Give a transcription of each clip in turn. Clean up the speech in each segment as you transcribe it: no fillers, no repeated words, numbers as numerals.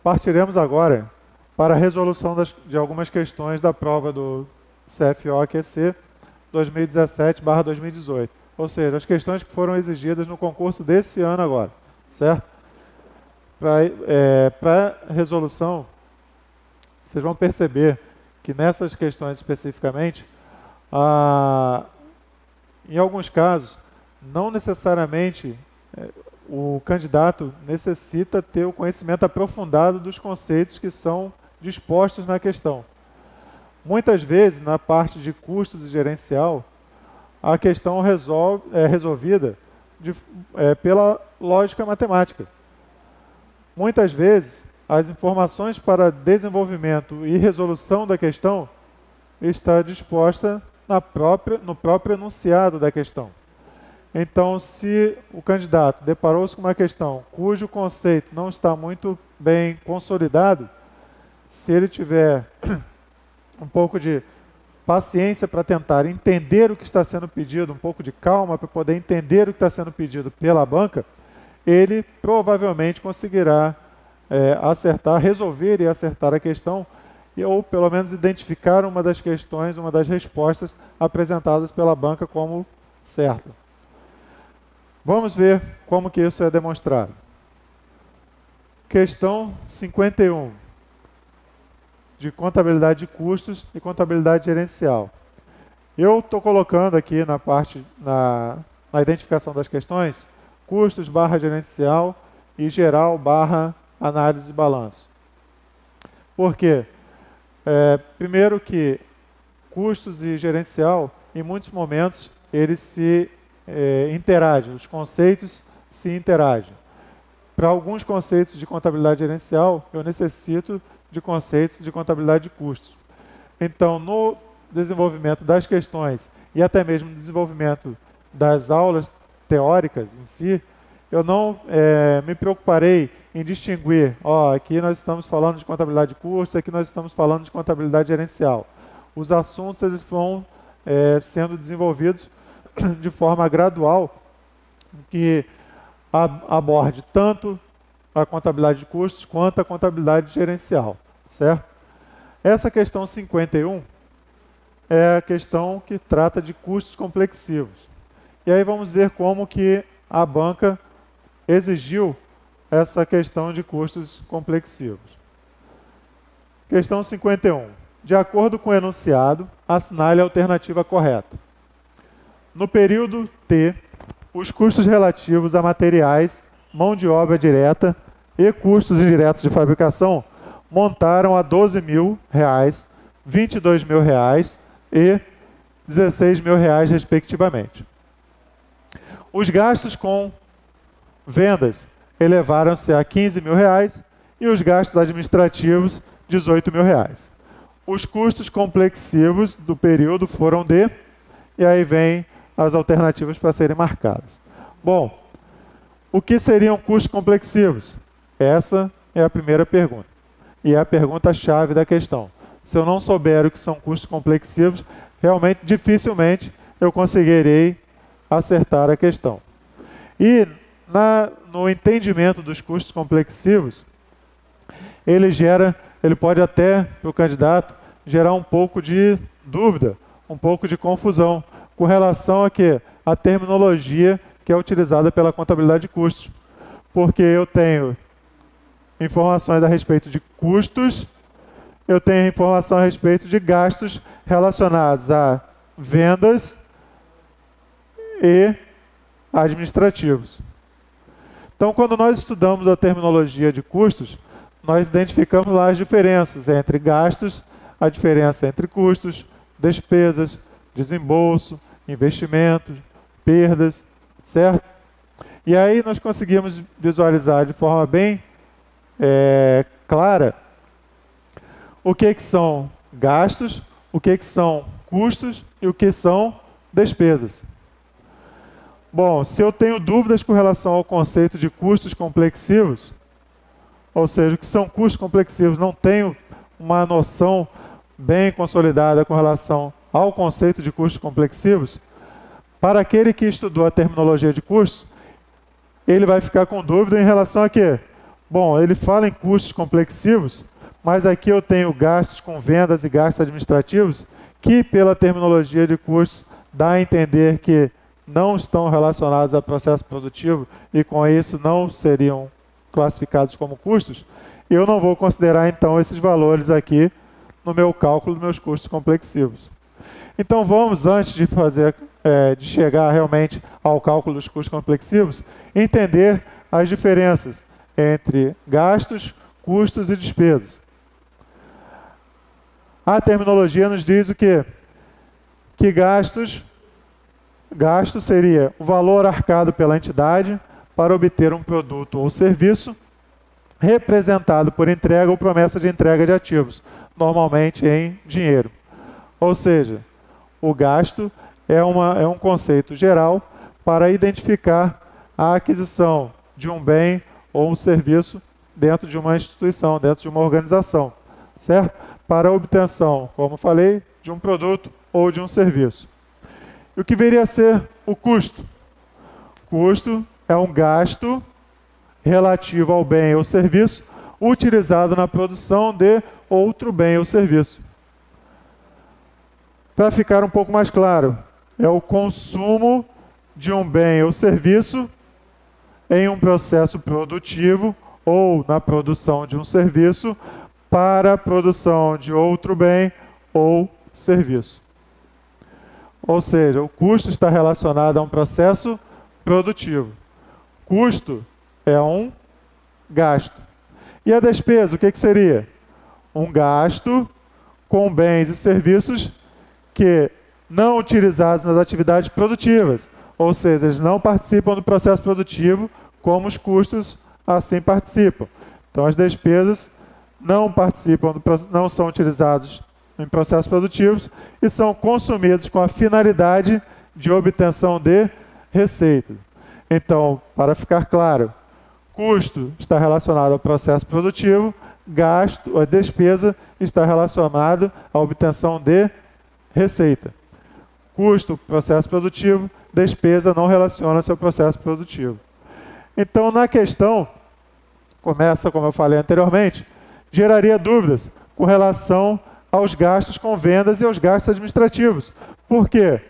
Partiremos agora para a resolução de algumas questões da prova do CFO-QC 2017/2018. Ou seja, as questões que foram exigidas no concurso desse ano agora, certo? Para resolução, vocês vão perceber que nessas questões especificamente, em alguns casos, não necessariamente o candidato necessita ter o conhecimento aprofundado dos conceitos que são dispostos na questão. Muitas vezes, na parte de custos e gerencial, a questão é resolvida pela lógica matemática. Muitas vezes, as informações para desenvolvimento e resolução da questão está disposta no próprio enunciado da questão. Então, se o candidato deparou-se com uma questão cujo conceito não está muito bem consolidado, se ele tiver um pouco de paciência para tentar entender o que está sendo pedido, um pouco de calma para poder entender o que está sendo pedido pela banca, ele provavelmente conseguirá resolver e acertar a questão, ou pelo menos identificar uma das questões, uma das respostas apresentadas pela banca como certa. Vamos ver como que isso é demonstrado. Questão 51, de contabilidade de custos e contabilidade gerencial. Eu estou colocando aqui na parte, na identificação das questões, custos / gerencial e geral / análise de balanço. Por quê? Primeiro que custos e gerencial, em muitos momentos, eles se interagem, os conceitos se interagem. Para alguns conceitos de contabilidade gerencial, eu necessito de conceitos de contabilidade de custos. Então, no desenvolvimento das questões e até mesmo no desenvolvimento das aulas teóricas em si, eu não me preocuparei em distinguir, aqui nós estamos falando de contabilidade de custos, aqui nós estamos falando de contabilidade gerencial. Os assuntos eles vão sendo desenvolvidos de forma gradual, que aborde tanto a contabilidade de custos quanto a contabilidade gerencial, certo? Essa questão 51 é a questão que trata de custos complexivos. E aí vamos ver como que a banca exigiu essa questão de custos complexivos. Questão 51. De acordo com o enunciado, assinale a alternativa correta. No período T, os custos relativos a materiais, mão de obra direta e custos indiretos de fabricação montaram a R$ 12.000, R$ 22.000 e R$ 16.000, respectivamente. Os gastos com vendas elevaram-se a R$ 15.000 e os gastos administrativos, R$ 18.000. Os custos complexivos do período foram de... E aí vem as alternativas para serem marcadas. Bom, o que seriam custos complexivos? Essa é a primeira pergunta. E é a pergunta-chave da questão. Se eu não souber o que são custos complexivos, realmente, dificilmente, eu conseguirei acertar a questão. E no entendimento dos custos complexivos, ele pode até, para o candidato, gerar um pouco de dúvida, um pouco de confusão, com relação a terminologia que é utilizada pela contabilidade de custos. Porque eu tenho informações a respeito de custos, eu tenho informação a respeito de gastos relacionados a vendas e administrativos. Então, quando nós estudamos a terminologia de custos, nós identificamos lá as diferenças entre gastos, a diferença entre custos, despesas, desembolso, investimentos, perdas, certo? E aí nós conseguimos visualizar de forma bem clara o que são gastos, o que são custos e o que são despesas. Bom, se eu tenho dúvidas com relação ao conceito de custos complexivos, ou seja, o que são custos complexivos, não tenho uma noção bem consolidada com relação ao conceito de custos complexivos, para aquele que estudou a terminologia de custos, ele vai ficar com dúvida em relação a quê? Bom, ele fala em custos complexivos, mas aqui eu tenho gastos com vendas e gastos administrativos, que pela terminologia de custos dá a entender que não estão relacionados ao processo produtivo e com isso não seriam classificados como custos. Eu não vou considerar então esses valores aqui no meu cálculo dos meus custos complexivos. Então vamos, antes de de chegar realmente ao cálculo dos custos complexivos, entender as diferenças entre gastos, custos e despesas. A terminologia nos diz o quê? Que gasto seria o valor arcado pela entidade para obter um produto ou serviço representado por entrega ou promessa de entrega de ativos, normalmente em dinheiro. Ou seja, o gasto é um conceito geral para identificar a aquisição de um bem ou um serviço dentro de uma instituição, dentro de uma organização, certo? Para a obtenção, como falei, de um produto ou de um serviço. E o que viria a ser o custo? Custo é um gasto relativo ao bem ou serviço utilizado na produção de outro bem ou serviço. Para ficar um pouco mais claro, é o consumo de um bem ou serviço em um processo produtivo ou na produção de um serviço para a produção de outro bem ou serviço. Ou seja, o custo está relacionado a um processo produtivo. Custo é um gasto. E a despesa, o que seria? Um gasto com bens e serviços que não utilizados nas atividades produtivas, ou seja, eles não participam do processo produtivo como os custos assim participam. Então as despesas não participam, não são utilizados em processos produtivos e são consumidos com a finalidade de obtenção de receita. Então, para ficar claro, custo está relacionado ao processo produtivo, gasto, a despesa está relacionado à obtenção de receita. Custo, processo produtivo, despesa não relaciona-se ao processo produtivo. Então, na questão, começa, como eu falei anteriormente, geraria dúvidas com relação aos gastos com vendas e aos gastos administrativos. Por quê?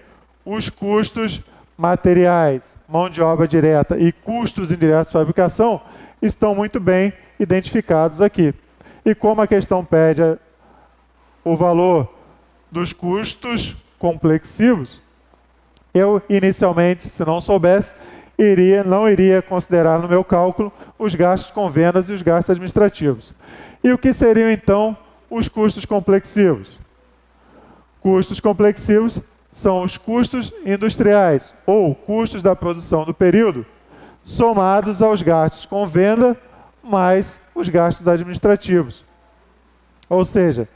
Os custos materiais, mão de obra direta e custos indiretos de fabricação estão muito bem identificados aqui. E como a questão pede o valor dos custos complexivos, eu inicialmente, se não soubesse, não iria considerar no meu cálculo os gastos com vendas e os gastos administrativos. E o que seriam então os custos complexivos? Custos complexivos são os custos industriais ou custos da produção do período, somados aos gastos com venda mais os gastos administrativos. Ou seja,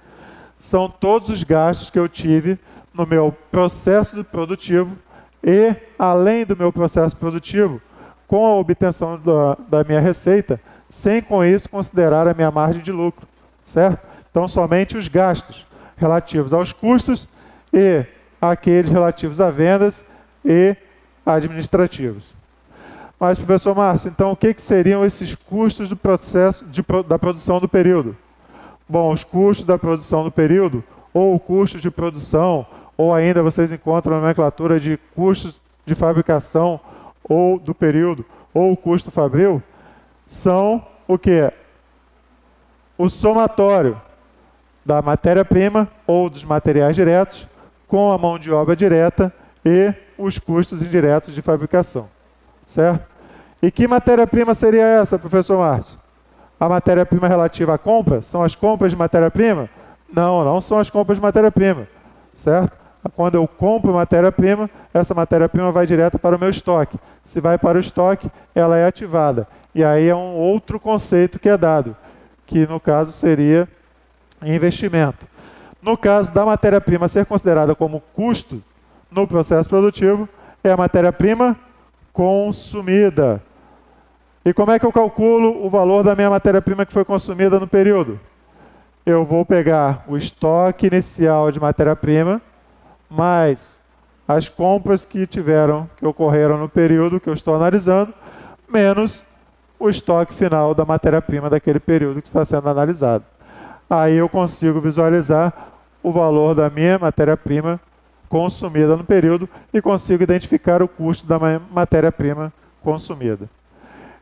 são todos os gastos que eu tive no meu processo produtivo e, além do meu processo produtivo, com a obtenção da minha receita, sem com isso considerar a minha margem de lucro, certo? Então, somente os gastos relativos aos custos e aqueles relativos a vendas e administrativos. Mas, professor Márcio, então o que seriam esses custos do processo da produção do período? Bom, os custos da produção do período, ou o custo de produção, ou ainda vocês encontram a nomenclatura de custos de fabricação ou do período, ou o custo fabril, são o quê? O somatório da matéria-prima ou dos materiais diretos com a mão de obra direta e os custos indiretos de fabricação, certo? E que matéria-prima seria essa, professor Márcio? A matéria-prima relativa à compra? São as compras de matéria-prima? Não, não são as compras de matéria-prima, certo? Quando eu compro matéria-prima, essa matéria-prima vai direto para o meu estoque. Se vai para o estoque, ela é ativada. E aí é um outro conceito que é dado, que no caso seria investimento. No caso da matéria-prima ser considerada como custo no processo produtivo, é a matéria-prima consumida. E como é que eu calculo o valor da minha matéria-prima que foi consumida no período? Eu vou pegar o estoque inicial de matéria-prima, mais as compras que ocorreram no período que eu estou analisando, menos o estoque final da matéria-prima daquele período que está sendo analisado. Aí eu consigo visualizar o valor da minha matéria-prima consumida no período e consigo identificar o custo da matéria-prima consumida.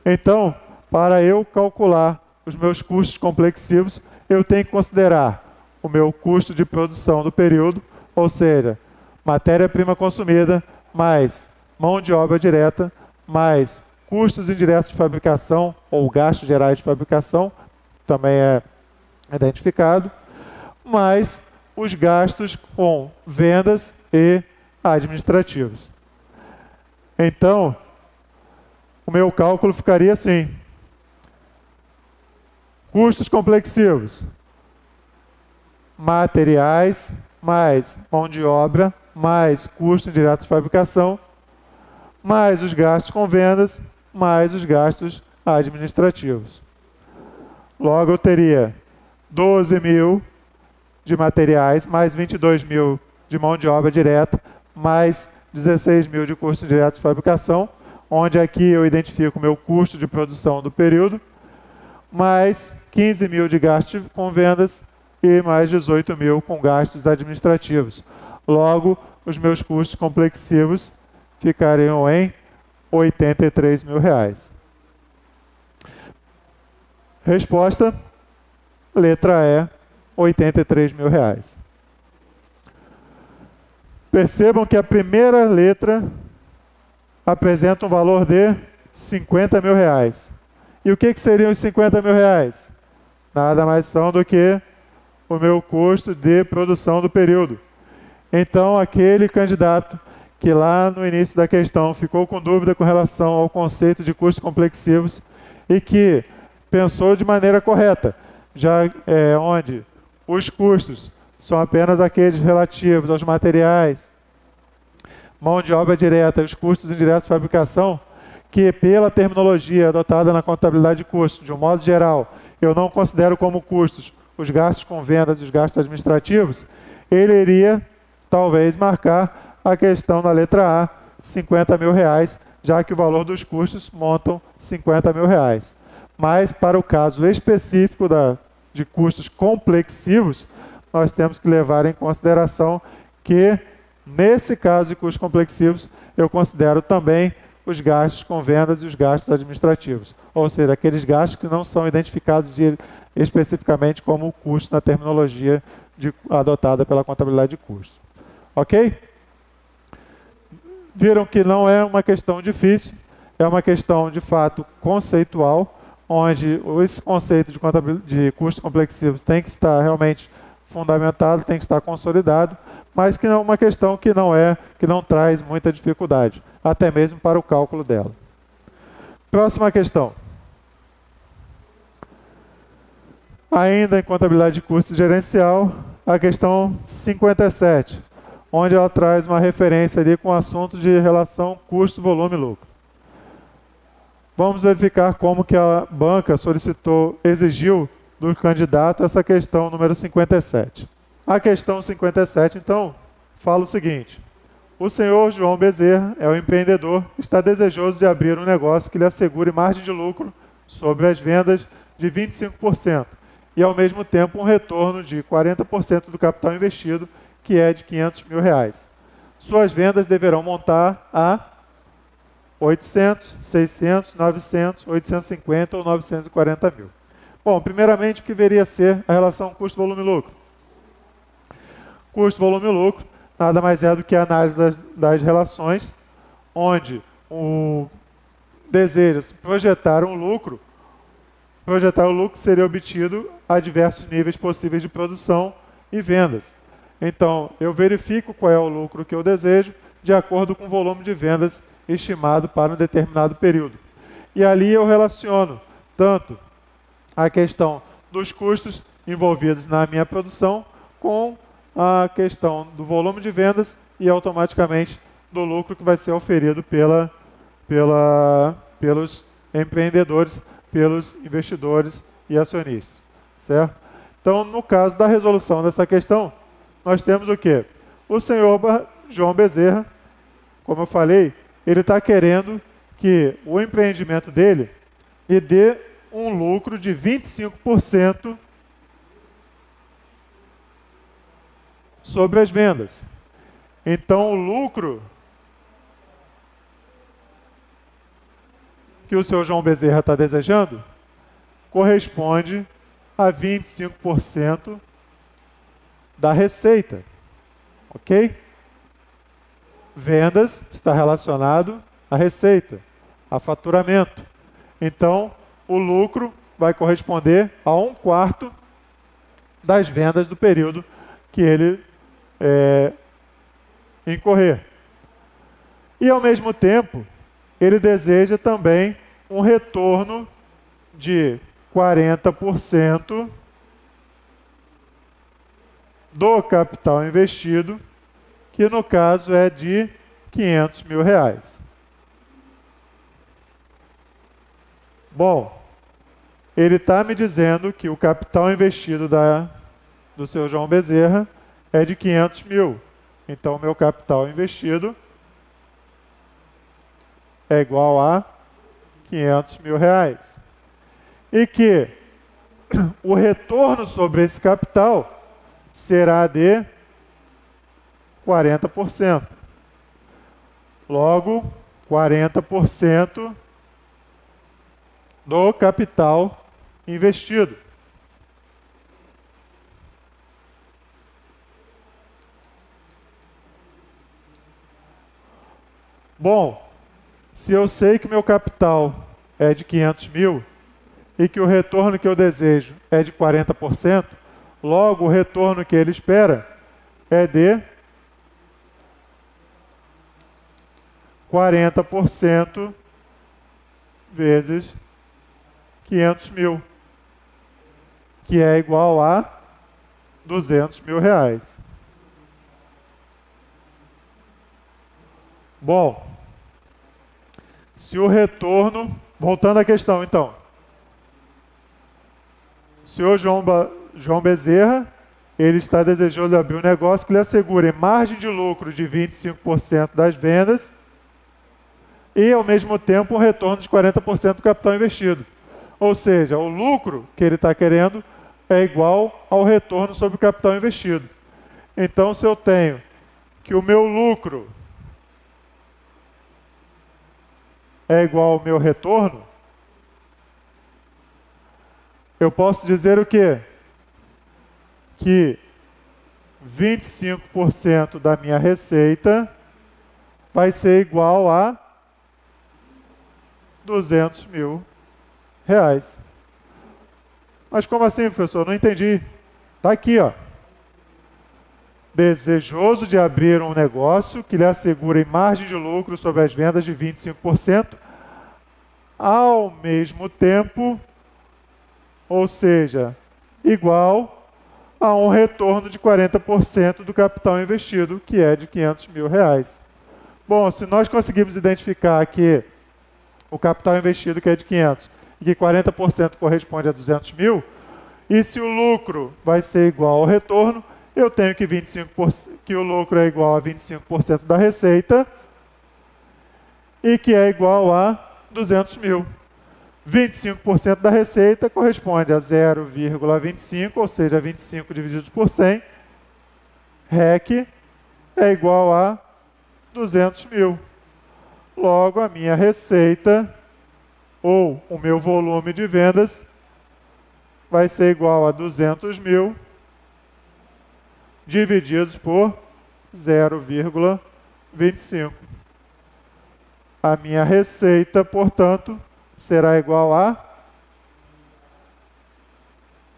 Então, para eu calcular os meus custos complexivos, eu tenho que considerar o meu custo de produção do período, ou seja, matéria-prima consumida, mais mão de obra direta, mais custos indiretos de fabricação, ou gastos gerais de fabricação, também é identificado, mais os gastos com vendas e administrativos. Então, o meu cálculo ficaria assim: custos complexivos, materiais, mais mão de obra, mais custo indireto de fabricação, mais os gastos com vendas, mais os gastos administrativos. Logo, eu teria 12 mil de materiais, mais 22 mil de mão de obra direta, mais 16 mil de custo indireto de fabricação, onde aqui eu identifico o meu custo de produção do período, mais 15 mil de gastos com vendas e mais 18 mil com gastos administrativos. Logo, os meus custos complexivos ficariam em R$ 83 mil. Resposta, letra E, R$ 83 mil. Percebam que a primeira letra apresenta um valor de R$ 50 mil. E o que seriam os R$ 50 mil? Nada mais são do que o meu custo de produção do período. Então, aquele candidato que lá no início da questão ficou com dúvida com relação ao conceito de custos complexivos e que pensou de maneira correta, já onde os custos são apenas aqueles relativos aos materiais, mão de obra direta e os custos indiretos de fabricação, que pela terminologia adotada na contabilidade de custos, de um modo geral, eu não considero como custos os gastos com vendas e os gastos administrativos, ele iria talvez marcar a questão na letra A, R$ 50 mil, já que o valor dos custos montam R$ 50 mil. Mas para o caso específico de custos complexivos, nós temos que levar em consideração que, nesse caso de custos complexivos, eu considero também os gastos com vendas e os gastos administrativos. Ou seja, aqueles gastos que não são identificados especificamente como custo na terminologia adotada pela contabilidade de custos. Ok? Viram que não é uma questão difícil, é uma questão de fato conceitual, onde esse conceito de custos complexivos tem que estar realmente fundamentado, tem que estar consolidado, mas que é uma questão que não traz muita dificuldade, até mesmo para o cálculo dela. Próxima questão. Ainda em contabilidade de custos gerencial, a questão 57, onde ela traz uma referência ali com o assunto de relação custo, volume e lucro. Vamos verificar como que a banca exigiu do candidato essa questão número 57. A questão 57, então, fala o seguinte: o senhor João Bezerra é um empreendedor, está desejoso de abrir um negócio que lhe assegure margem de lucro sobre as vendas de 25% e, ao mesmo tempo, um retorno de 40% do capital investido, que é de R$ 500 mil. Suas vendas deverão montar a 800, 600, 900, 850 ou 940 mil. Bom, primeiramente, o que deveria ser a relação custo, volume e lucro? Custo, volume e lucro nada mais é do que a análise das relações, onde o deseja projetar o lucro seria obtido a diversos níveis possíveis de produção e vendas. Então, eu verifico qual é o lucro que eu desejo, de acordo com o volume de vendas estimado para um determinado período. E ali eu relaciono tanto a questão dos custos envolvidos na minha produção com a questão do volume de vendas e automaticamente do lucro que vai ser oferido pelos empreendedores, pelos investidores e acionistas, certo? Então, no caso da resolução dessa questão, nós temos o quê? O senhor João Bezerra, como eu falei, ele está querendo que o empreendimento dele e dê um lucro de 25% sobre as vendas. Então, o lucro que o seu João Bezerra está desejando corresponde a 25% da receita, ok? Vendas está relacionado à receita, a faturamento. Então, o lucro vai corresponder a 1/4 das vendas do período que ele incorrer. E, ao mesmo tempo, ele deseja também um retorno de 40% do capital investido, que no caso é de R$500 mil. Bom, ele está me dizendo que o capital investido do seu João Bezerra é de 500 mil. Então, meu capital investido é igual a R$500 mil. E que o retorno sobre esse capital será de 40%. Logo, 40% do capital investido. Bom, se eu sei que meu capital é de 500 mil e que o retorno que eu desejo é de 40%, logo o retorno que ele espera é de 40% vezes 500 mil, que é igual a R$200 mil. Bom, se o retorno, voltando à questão então, o senhor João Bezerra, ele está desejando abrir um negócio que lhe assegure margem de lucro de 25% das vendas e, ao mesmo tempo, um retorno de 40% do capital investido. Ou seja, o lucro que ele está querendo é igual ao retorno sobre o capital investido. Então, se eu tenho que o meu lucro é igual ao meu retorno, eu posso dizer o quê? Que 25% da minha receita vai ser igual a R$200 mil. Mas como assim, professor? Não entendi. Está aqui, ó. Desejoso de abrir um negócio que lhe assegure margem de lucro sobre as vendas de 25%, ao mesmo tempo, ou seja, igual a um retorno de 40% do capital investido, que é de R$500 mil. Bom, se nós conseguirmos identificar aqui o capital investido, que é de 500, e que 40% corresponde a 200 mil, e se o lucro vai ser igual ao retorno, eu tenho que, que o lucro é igual a 25% da receita e que é igual a 200 mil. 25% da receita corresponde a 0,25, ou seja, 25 dividido por 100, REC é igual a 200 mil. Logo, a minha receita, ou o meu volume de vendas, vai ser igual a 200 mil divididos por 0,25. A minha receita, portanto, será igual a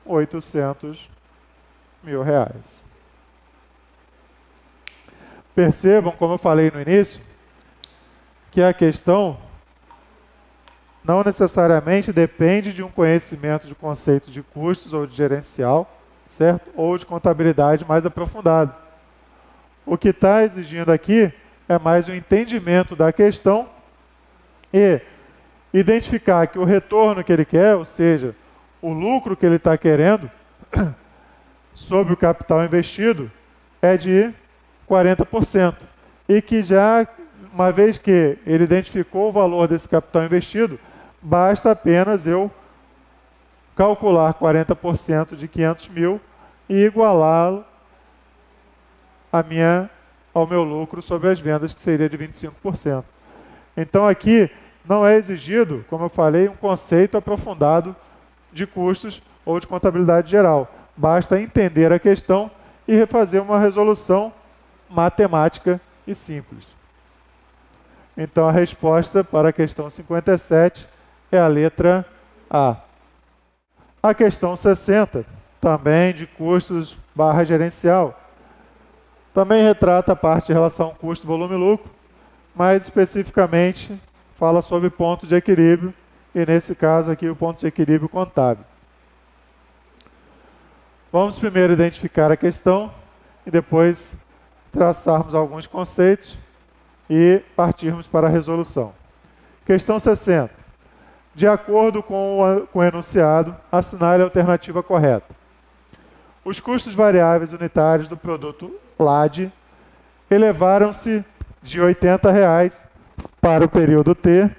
R$800 mil. Percebam, como eu falei no início, que a questão não necessariamente depende de um conhecimento de conceito de custos ou de gerencial, certo? Ou de contabilidade mais aprofundado. O que está exigindo aqui é mais um entendimento da questão e identificar que o retorno que ele quer, ou seja, o lucro que ele está querendo sobre o capital investido é de 40%. E que já, uma vez que ele identificou o valor desse capital investido, basta apenas eu calcular 40% de 500 mil e igualá-lo ao meu lucro sobre as vendas, que seria de 25%. Então aqui não é exigido, como eu falei, um conceito aprofundado de custos ou de contabilidade geral. Basta entender a questão e refazer uma resolução matemática e simples. Então a resposta para a questão 57 é a letra A. A questão 60, também de custos / gerencial, também retrata a parte de relação custo, volume e lucro, mas especificamente fala sobre ponto de equilíbrio, e nesse caso aqui o ponto de equilíbrio contábil. Vamos primeiro identificar a questão e depois traçarmos alguns conceitos e partirmos para a resolução. Questão 60. De acordo com o enunciado, assinale a alternativa correta. Os custos variáveis unitários do produto LAD elevaram-se de R$ 80,00 para o período T,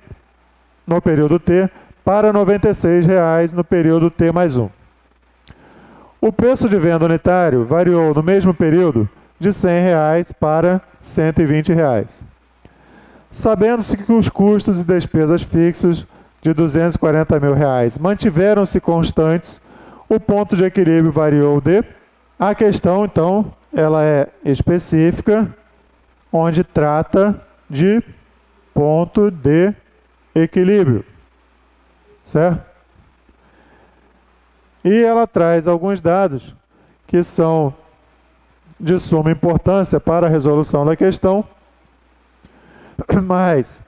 no período T, para R$ 96,00 no período T mais 1. O preço de venda unitário variou no mesmo período de R$ 100,00 para R$ 120,00. Sabendo-se que os custos e despesas fixos de R$ 240 mil mantiveram-se constantes, o ponto de equilíbrio variou de... A questão, então, ela é específica, onde trata de ponto de equilíbrio, certo? E ela traz alguns dados que são de suma importância para a resolução da questão, mas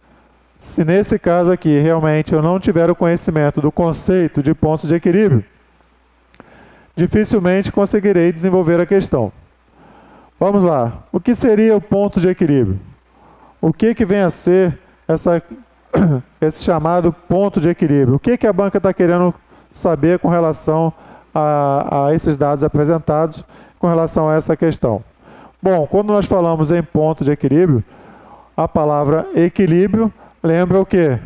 se nesse caso aqui realmente eu não tiver o conhecimento do conceito de ponto de equilíbrio, dificilmente conseguirei desenvolver a questão. Vamos lá. O que seria o ponto de equilíbrio? O que vem a ser esse chamado ponto de equilíbrio? O que a banca está querendo saber com relação a esses dados apresentados com relação a essa questão? Bom, quando nós falamos em ponto de equilíbrio, a palavra equilíbrio lembra o quê?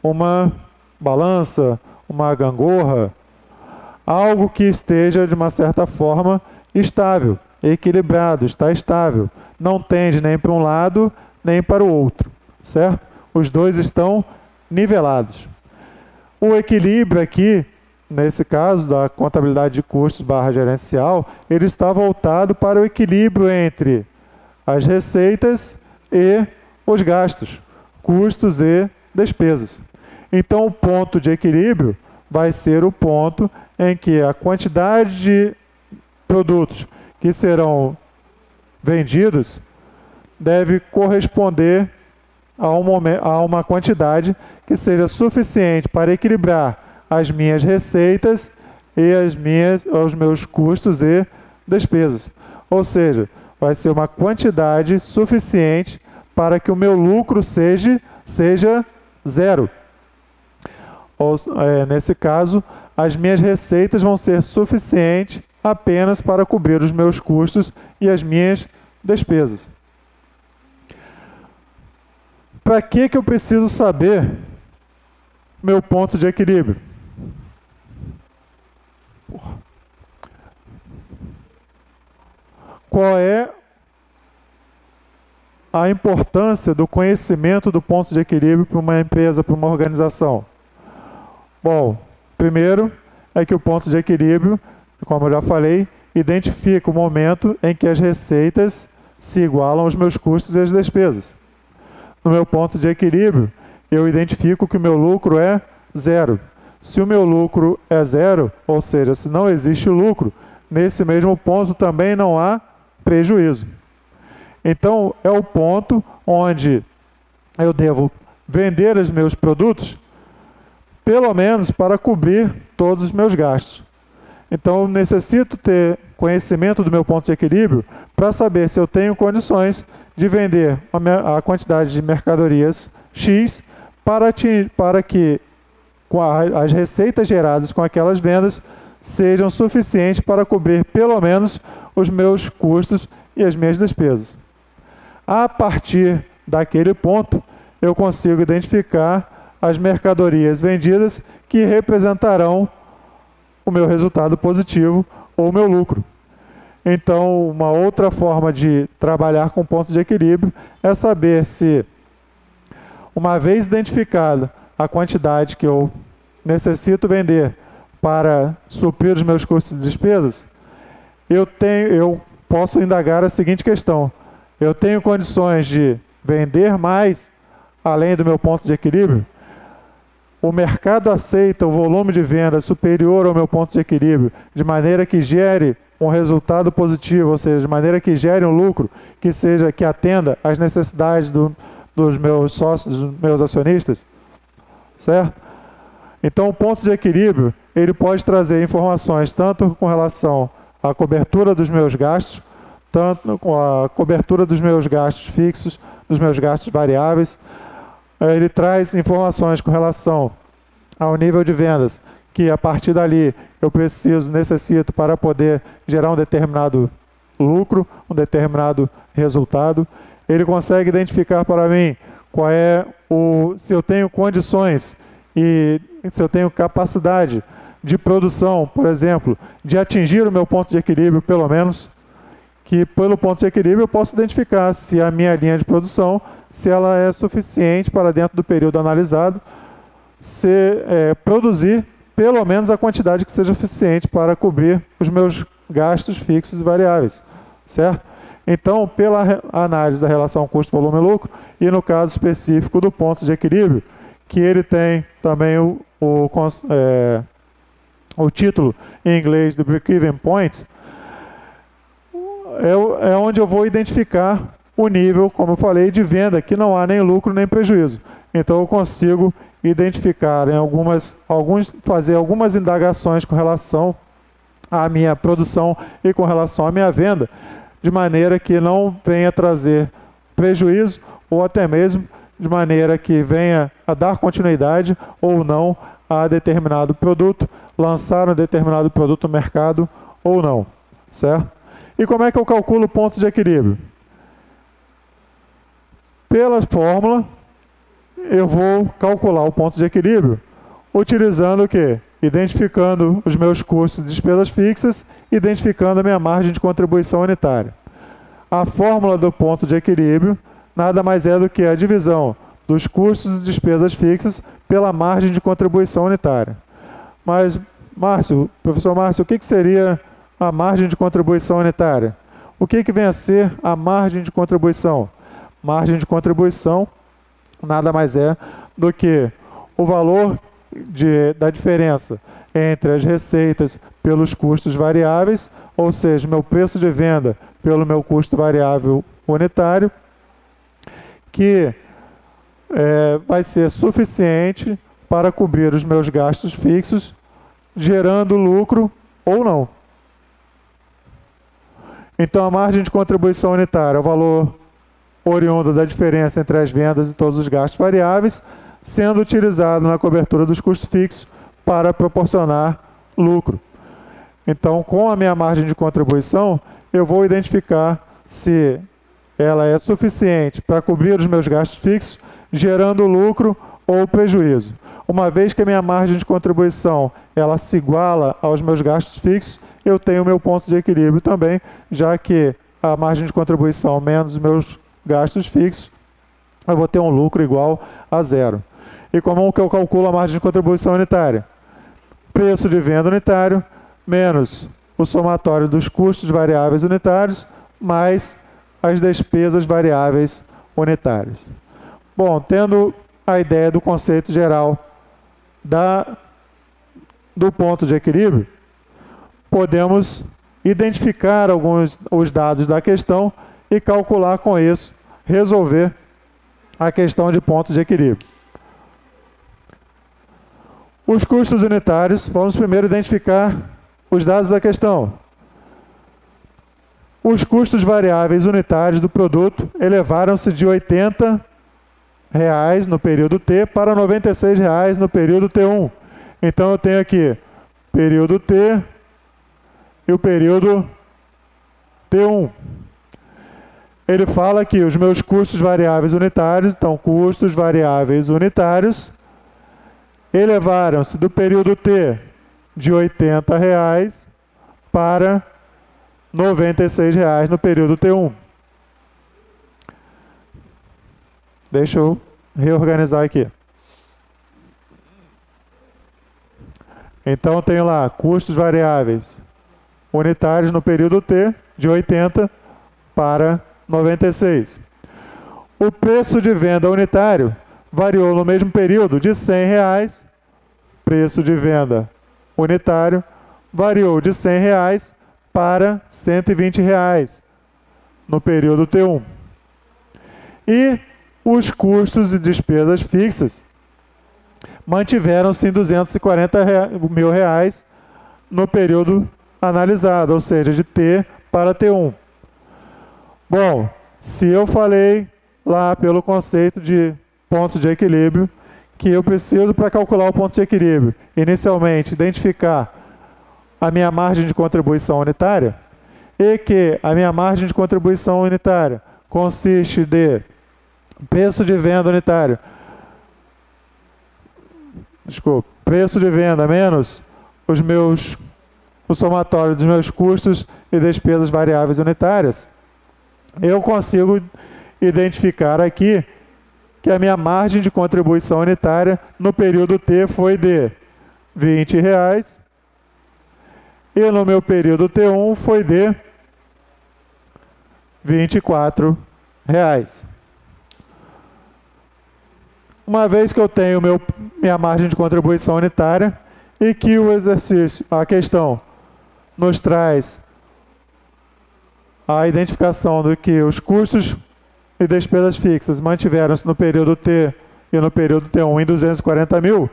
Uma balança, uma gangorra, algo que esteja, de uma certa forma, estável, equilibrado, está estável. Não tende nem para um lado, nem para o outro, certo? Os dois estão nivelados. O equilíbrio aqui, nesse caso da contabilidade de custos / gerencial, ele está voltado para o equilíbrio entre as receitas e os gastos, custos e despesas. Então, o ponto de equilíbrio vai ser o ponto em que a quantidade de produtos que serão vendidos deve corresponder a uma quantidade que seja suficiente para equilibrar as minhas receitas e os meus custos e despesas. Ou seja, vai ser uma quantidade suficiente para que o meu lucro seja zero. Nesse caso, as minhas receitas vão ser suficientes apenas para cobrir os meus custos e as minhas despesas. Para que eu preciso saber meu ponto de equilíbrio? Qual é a importância do conhecimento do ponto de equilíbrio para uma empresa, para uma organização? Bom, primeiro é que o ponto de equilíbrio, como eu já falei, identifica o momento em que as receitas se igualam aos meus custos e às despesas. No meu ponto de equilíbrio, eu identifico que o meu lucro é zero. Se o meu lucro é zero, ou seja, se não existe lucro, nesse mesmo ponto também não há prejuízo. Então, é o ponto onde eu devo vender os meus produtos, pelo menos para cobrir todos os meus gastos. Então, eu necessito ter conhecimento do meu ponto de equilíbrio para saber se eu tenho condições de vender a quantidade de mercadorias X para que as receitas geradas com aquelas vendas sejam suficientes para cobrir pelo menos os meus custos e as minhas despesas. A partir daquele ponto, eu consigo identificar as mercadorias vendidas que representarão o meu resultado positivo ou o meu lucro. Então, uma outra forma de trabalhar com pontos de equilíbrio é saber se, uma vez identificada a quantidade que eu necessito vender para suprir os meus custos e despesas, eu posso indagar a seguinte questão: eu tenho condições de vender mais além do meu ponto de equilíbrio? O mercado aceita o volume de venda superior ao meu ponto de equilíbrio, de maneira que gere um resultado positivo, ou seja, de maneira que gere um lucro que atenda às necessidades dos meus sócios, dos meus acionistas, certo? Então, o ponto de equilíbrio, ele pode trazer informações tanto com relação à cobertura dos meus gastos, tanto com a cobertura dos meus gastos fixos, dos meus gastos variáveis. Ele traz informações com relação ao nível de vendas, que a partir dali eu necessito para poder gerar um determinado lucro, um determinado resultado. Ele consegue identificar para mim se eu tenho condições e se eu tenho capacidade de produção, por exemplo, de atingir o meu ponto de equilíbrio, pelo menos, que pelo ponto de equilíbrio eu posso identificar se a minha linha de produção, se ela é suficiente para, dentro do período analisado, produzir pelo menos a quantidade que seja suficiente para cobrir os meus gastos fixos e variáveis, certo? Então, pela análise da relação custo-volume-lucro, e no caso específico do ponto de equilíbrio, que ele tem também o título em inglês do Break-Even Point, é onde eu vou identificar o nível, como eu falei, de venda, que não há nem lucro nem prejuízo. Então eu consigo identificar fazer algumas indagações com relação à minha produção e com relação à minha venda, de maneira que não venha trazer prejuízo, ou até mesmo de maneira que venha a dar continuidade ou não a determinado produto, lançar um determinado produto no mercado ou não, certo? E como é que eu calculo o ponto de equilíbrio? Pela fórmula, eu vou calcular o ponto de equilíbrio utilizando o quê? Identificando os meus custos e despesas fixas, identificando a minha margem de contribuição unitária. A fórmula do ponto de equilíbrio nada mais é do que a divisão dos custos e despesas fixas pela margem de contribuição unitária. Mas, professor Márcio, o que seria a margem de contribuição unitária? O que vem a ser a margem de contribuição? Margem de contribuição nada mais é do que o valor da diferença entre as receitas pelos custos variáveis, ou seja, meu preço de venda pelo meu custo variável unitário, que vai ser suficiente para cobrir os meus gastos fixos, gerando lucro ou não. Então, a margem de contribuição unitária é o valor oriundo da diferença entre as vendas e todos os gastos variáveis, sendo utilizado na cobertura dos custos fixos para proporcionar lucro. Então, com a minha margem de contribuição, eu vou identificar se ela é suficiente para cobrir os meus gastos fixos, gerando lucro ou prejuízo. Uma vez que a minha margem de contribuição ela se iguala aos meus gastos fixos, eu tenho o meu ponto de equilíbrio também, já que a margem de contribuição menos os meus gastos fixos, eu vou ter um lucro igual a zero. E como que eu calculo a margem de contribuição unitária? Preço de venda unitário menos o somatório dos custos variáveis unitários mais as despesas variáveis unitárias. Bom, tendo a ideia do conceito geral do ponto de equilíbrio, podemos identificar os dados da questão e calcular com isso, resolver a questão de ponto de equilíbrio. Os custos unitários, vamos primeiro identificar os dados da questão. Os custos variáveis unitários do produto elevaram-se de R$ 80 no período T para R$ 96 no período T1. Então eu tenho aqui período T e o período T1. Ele fala que os meus custos variáveis unitários, então custos variáveis unitários elevaram-se do período T de R$ 80 para R$ 96 no período T1. Deixa eu reorganizar aqui. Então, eu tenho lá custos variáveis unitários no período T, de 80 para 96. O preço de venda unitário variou no mesmo período de R$ 100. Preço de venda unitário variou de R$ 100 para R$ 120 no período T1. E os custos e despesas fixas mantiveram-se em R$ 240 mil no período analisado, ou seja, de T para T1. Bom, se eu falei lá pelo conceito de ponto de equilíbrio, que eu preciso, para calcular o ponto de equilíbrio, inicialmente identificar a minha margem de contribuição unitária, e que a minha margem de contribuição unitária consiste de preço de venda unitário, preço de venda menos o somatório dos meus custos e despesas variáveis unitárias, eu consigo identificar aqui que a minha margem de contribuição unitária no período T foi de R$ 20 e no meu período T1 foi de R$ 24. Uma vez que eu tenho minha margem de contribuição unitária e que o exercício, a questão, nos traz a identificação de que os custos e despesas fixas mantiveram-se no período T e no período T1 em 240 mil,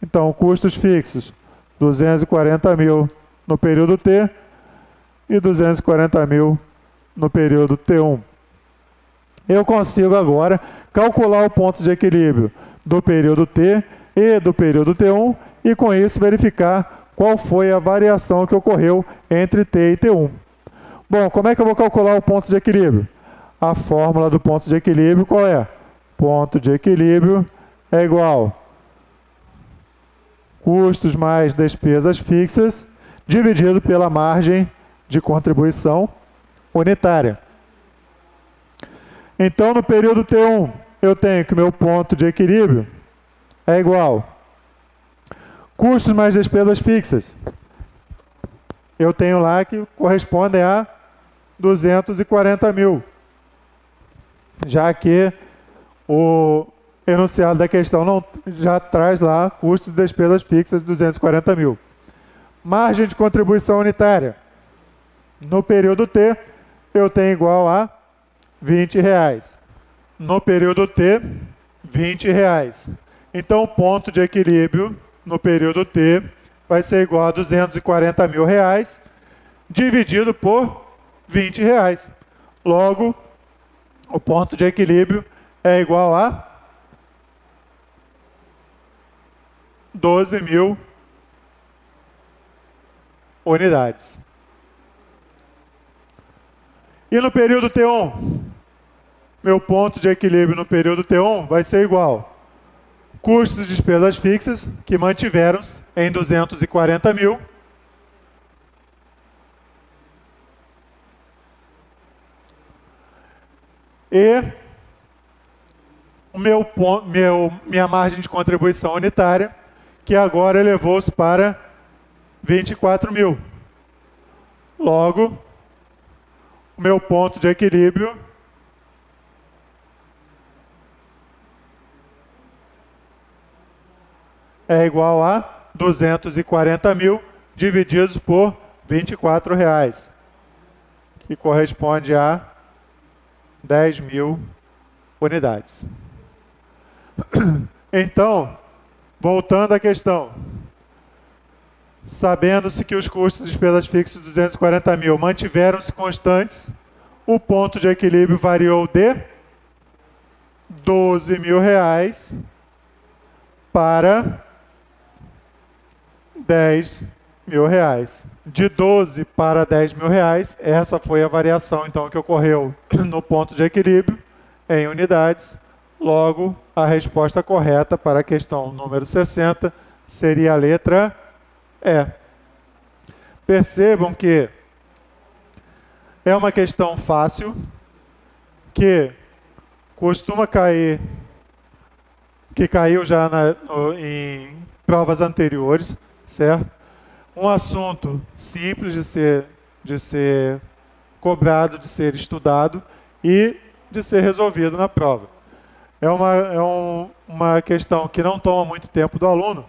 então custos fixos 240 mil no período T e 240 mil no período T1. Eu consigo agora calcular o ponto de equilíbrio do período T e do período T1 e com isso verificar qual foi a variação que ocorreu entre T e T1. Bom, como é que eu vou calcular o ponto de equilíbrio? A fórmula do ponto de equilíbrio qual é? Ponto de equilíbrio é igual custos mais despesas fixas dividido pela margem de contribuição unitária. Então, no período T1, eu tenho que o meu ponto de equilíbrio é igual custos mais despesas fixas. Eu tenho lá que correspondem a 240 mil, já que o enunciado da questão não, já traz lá custos e despesas fixas de 240 mil. Margem de contribuição unitária. No período T, eu tenho igual a R$ 20. No período T, R$ 20. Então, o ponto de equilíbrio no período T vai ser igual a R$ 240 mil dividido por R$ 20. Logo, o ponto de equilíbrio é igual a 12 mil unidades. E no período T1, meu ponto de equilíbrio no período T1 vai ser igual custos e despesas fixas, que mantiveram-se em 240 mil, e minha margem de contribuição unitária, que agora elevou-se para 24 mil. Logo, o meu ponto de equilíbrio é igual a 240 mil divididos por R$ 24, que corresponde a 10 mil unidades. Então, voltando à questão, sabendo-se que os custos e despesas fixas de 240 mil mantiveram-se constantes, o ponto de equilíbrio variou de R$ 12 mil para R$ 10 mil. De 12 para 10 mil reais, essa foi a variação então que ocorreu no ponto de equilíbrio em unidades Logo, a resposta correta para a questão número 60 seria a letra E. Percebam que é uma questão fácil, que costuma cair, que caiu já em provas anteriores, certo? Um assunto simples de ser cobrado, de ser estudado e de ser resolvido na prova. É uma questão que não toma muito tempo do aluno,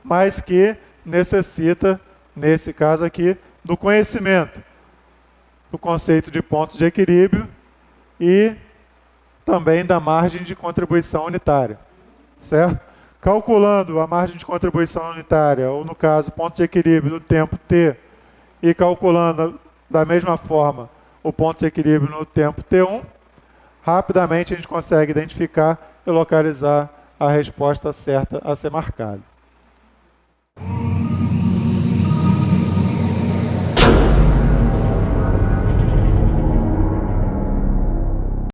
mas que necessita, nesse caso aqui, do conhecimento do conceito de pontos de equilíbrio e também da margem de contribuição unitária, certo? Calculando a margem de contribuição unitária, ou no caso, ponto de equilíbrio no tempo t, e calculando da mesma forma o ponto de equilíbrio no tempo t1, rapidamente a gente consegue identificar e localizar a resposta certa a ser marcada.